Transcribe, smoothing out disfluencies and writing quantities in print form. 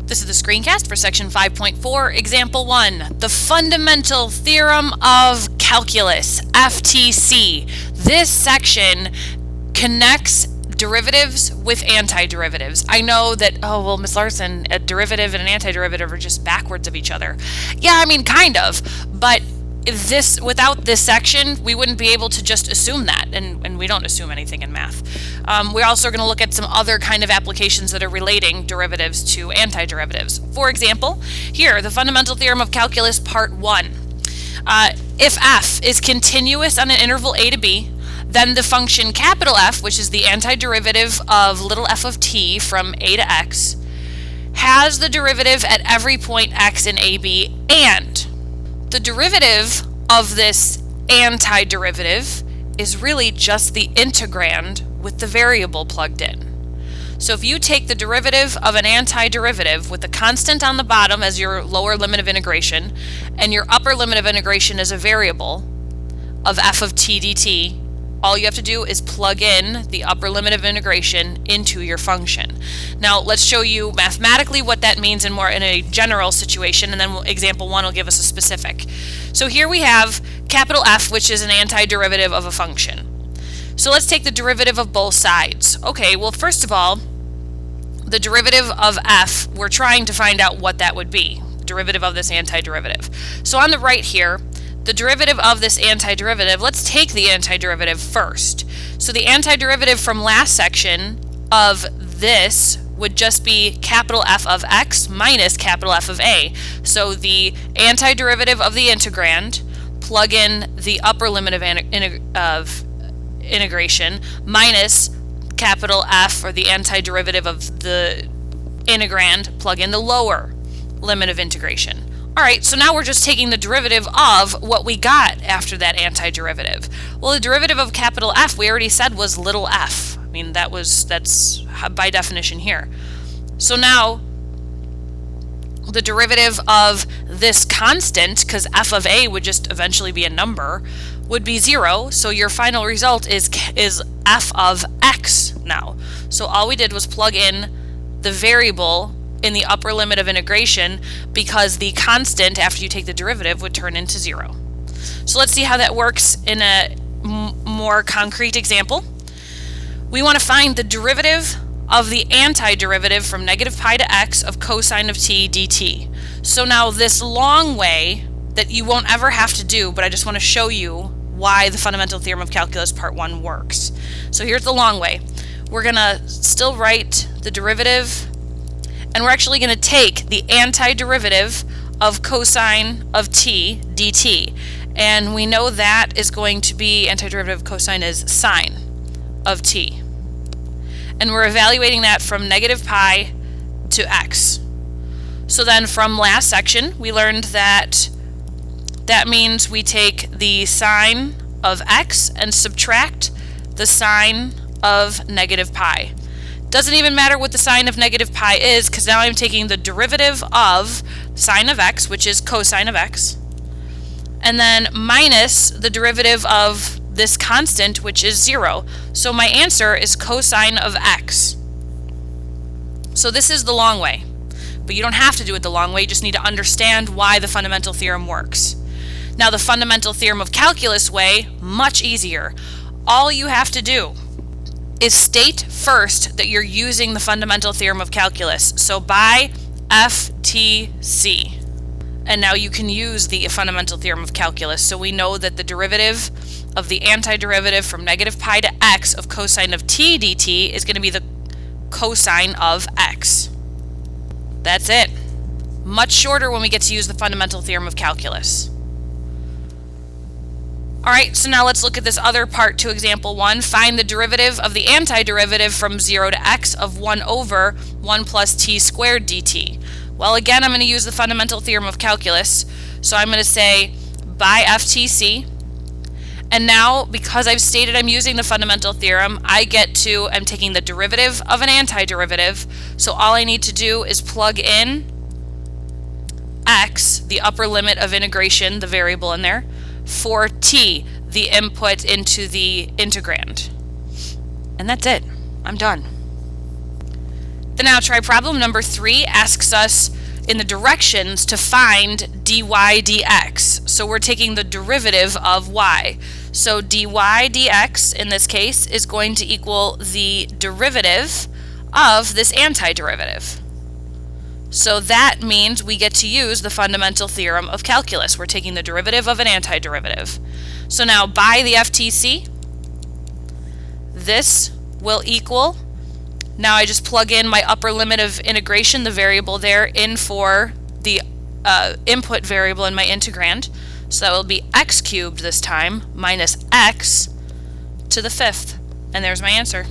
This is the screencast for section 5.4, example 1, the fundamental theorem of calculus, FTC. This section connects derivatives with antiderivatives. I know that, oh, well, Ms. Larson, a derivative and an antiderivative are just backwards of each other. Yeah, I mean, kind of, but without this section, we wouldn't be able to just assume that, and we don't assume anything in math. We're also going to look at some other kind of applications that are relating derivatives to antiderivatives. For example, here, the fundamental theorem of calculus, part 1. If f is continuous on an interval a to b, then the function capital F, which is the antiderivative of little f of t from a to x, has the derivative at every point x in AB, and the derivative of this antiderivative is really just the integrand with the variable plugged in. So if you take the derivative of an antiderivative with the constant on the bottom as your lower limit of integration, and your upper limit of integration as a variable of f of t dt, all you have to do is plug in the upper limit of integration into your function. Now let's show you mathematically what that means in a general situation, and then example 1 will give us a specific. So here we have capital F, which is an antiderivative of a function. So let's take the derivative of both sides. Okay, well, first of all, the derivative of f, we're trying to find out what that would be, derivative of this antiderivative. So on the right here, the derivative of this antiderivative, let's take the antiderivative first. So the antiderivative from last section of this would just be capital F of x minus capital F of a. So the antiderivative of the integrand, plug in the upper limit of integration minus capital F, or the antiderivative of the integrand, plug in the lower limit of integration. Alright, so now we're just taking the derivative of what we got after that antiderivative. Well, the derivative of capital F, we already said, was little f. I mean, that's by definition here. So now, the derivative of this constant, because f of a would just eventually be a number, would be 0, so your final result is f of x now. So all we did was plug in the variable in the upper limit of integration, because the constant after you take the derivative would turn into 0. So let's see how that works in a more concrete example. We want to find the derivative of the antiderivative from negative pi to x of cosine of t dt. So now this long way that you won't ever have to do, but I just want to show you why the fundamental theorem of calculus part 1 works. So here's the long way. We're going to still write the derivative, and we're actually going to take the antiderivative of cosine of t dt. And we know that is going to be, antiderivative of cosine is sine of t. And we're evaluating that from negative pi to x. So then from last section, we learned that means we take the sine of x and subtract the sine of negative pi. Doesn't even matter what the sine of negative pi is, because now I'm taking the derivative of sine of x, which is cosine of x, and then minus the derivative of this constant, which is 0. So my answer is cosine of x. So this is the long way. But you don't have to do it the long way, you just need to understand why the fundamental theorem works. Now the fundamental theorem of calculus way, much easier. All you have to do is state first that you're using the fundamental theorem of calculus. So by FTC. And now you can use the fundamental theorem of calculus. So we know that the derivative of the antiderivative from negative pi to x of cosine of t dt is going to be the cosine of x. That's it. Much shorter when we get to use the fundamental theorem of calculus. Alright, so now let's look at this other part to example 1. Find the derivative of the antiderivative from 0 to x of 1 over 1 plus t squared dt. Well, again, I'm going to use the fundamental theorem of calculus. So I'm going to say by FTC. And now, because I've stated I'm using the fundamental theorem, I'm taking the derivative of an antiderivative. So all I need to do is plug in x, the upper limit of integration, the variable in there, for t, the input into the integrand. And that's it. I'm done. The now try problem number 3 asks us in the directions to find dy dx. So we're taking the derivative of y. So dy dx in this case is going to equal the derivative of this antiderivative. So that means we get to use the fundamental theorem of calculus. We're taking the derivative of an antiderivative. So now by the FTC, this will equal, now I just plug in my upper limit of integration, the variable there, in for the input variable in my integrand. So that will be x cubed this time minus x to the 5th. And there's my answer.